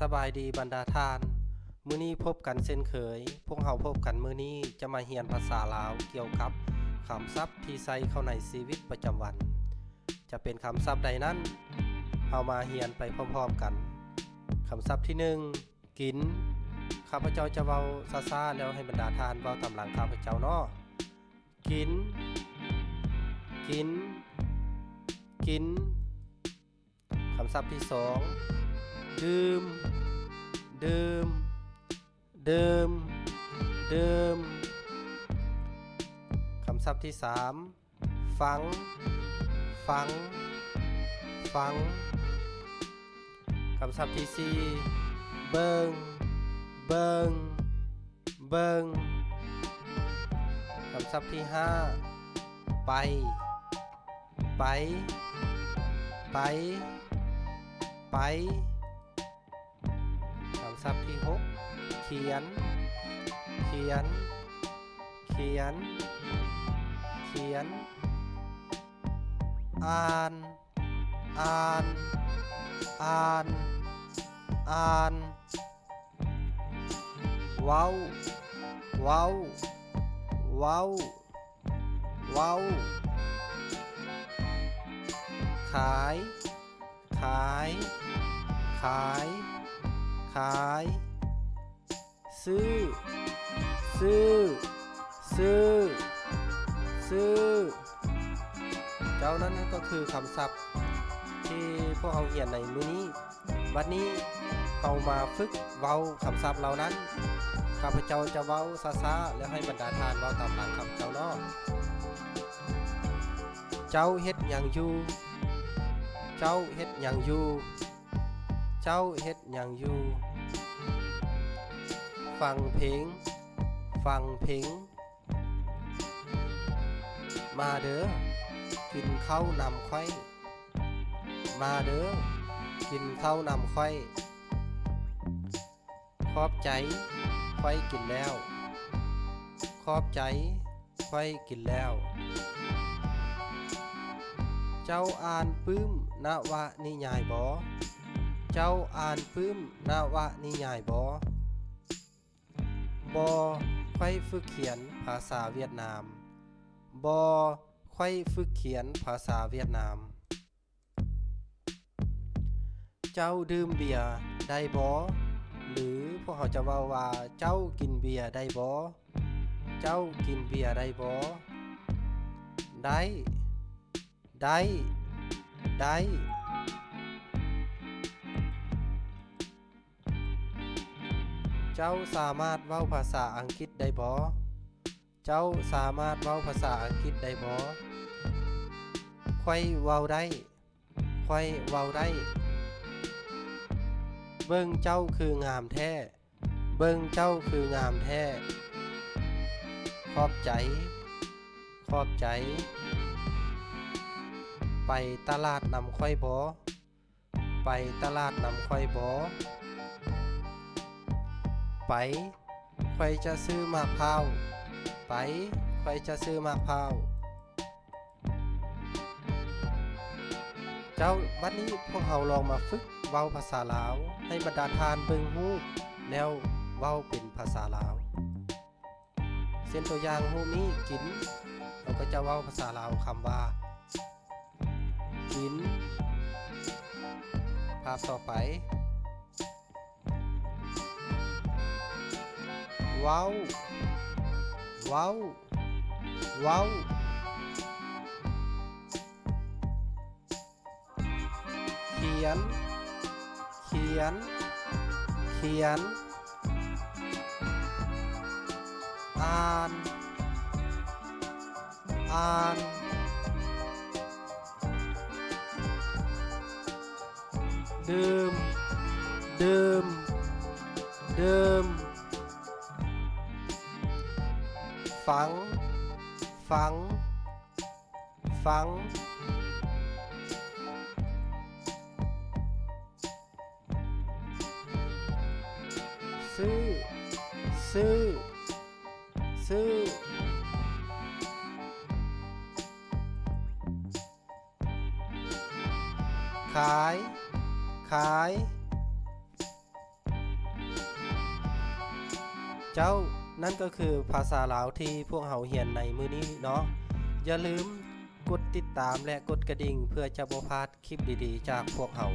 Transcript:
สบายดีบรรดาท่านมื้อนี้พบกันเช่นเคยพวกเราพบกันมื้อนี้จะมาเรียนภาษาลาวเกี่ยวกับคำศัพท์ที่ใช้เข้าในชีวิตประจำวันจะเป็นคำศัพท์ใดนั้นเฮามาเรียนไปพร้อมๆกันคำศัพท์ที่1กินข้าพเจ้าจะเว้าช้าๆแล้วให้บรรดาท่านเว้าตามหลังข้าพเจ้าเนาะกินกินกินคำศัพท์ที่2ดื่มดื่มดื่มดื่มคำศัพท์ที่3ฟังฟังฟังคำศัพท์ที่4เบิ่งเบิ่งเบิ่งคำศัพท์ที่5ไปไปไปไปคำศัพท์ที่6เขียนเขียนเขียนเขียนอ่านอ่านอ่านอ่านเว้าเว้าเว้าเว้าขายขายขายขายซื้อซื้อซื้อซื้อเจ้านั้นก็คือคำศัพท์ที่พวกเราเรียนในมื้อนี้วันนี้เรามาฝึกเว้าคำศัพท์เหล่านั้นข้าพเจ้าจะเว้าช้าๆแล้วให้บรรดาท่านเว้าตามหลังข้าพเจ้าเนาะเจ้าเฮ็ดหยังอยู่เจ้าเฮ็ดหยังอยู่เจ้าเฮ็ดหยังอยู่ฟังเพลงฟังเพลงมาเด้อกินข้าวนำไข่มาเด้อกินข้าวนำไข่ขอบใจไข่กินแล้วขอบใจไข่กินแล้วเจ้าอ่านปึ้มนวนิยายบ่เจ้าอ่านปึ้มนวนิยายบ่บ่ค่อยฝึกเขียนภาษาเวียดนามบ่ค่อยฝึกเขียนภาษาเวียดนามเจ้าดื่มเบียร์ได้บ่หรือพวกเขาจะเว้าว่าเจ้ากินเบียร์ได้บ่เจ้ากินเบียร์ได้บ่ได้ได้ได้เจ้าสามารถเว้าภาษาอังกฤษได้บ่เจ้าสามารถเว้าภาษาอังกฤษได้บ่ค่อยเว้าได้ค่อยเว้าได้เบิ่งเจ้าคืองามแท้เบิ่งเจ้าคืองามแท้ขอบใจขอบใจไปตลาดนำค่อยบ่ไปตลาดนำค่อยบ่ไปค่อยจะซื้อมะพร้าวไปค่อยจะซื้อมะพร้าวเจ้าบัดนี้พวกเราลองมาฝึกเว้าภาษาลาวให้บรรดาทานเบิ่งรูปแล้วเว้าเป็นภาษาลาวเช่นตัวอย่างรูปนี้กินเราก็จะเว้าภาษาลาวคำว่ากินภาพต่อไปเว้าเว้าเว้าเขียนเขียนเขียนอ่านอ่านดื่มดื่มดื่มฟังฟังฟังซื้อซื้อซื้อขายขาย เจ้านั่นก็คือภาษาลาวที่พวกเฮาเรียนในมื้อนี้เนาะอย่าลืมกดติดตามและกดกระดิ่งเพื่อจะบ่พลาดคลิปดีๆจากพวกเฮา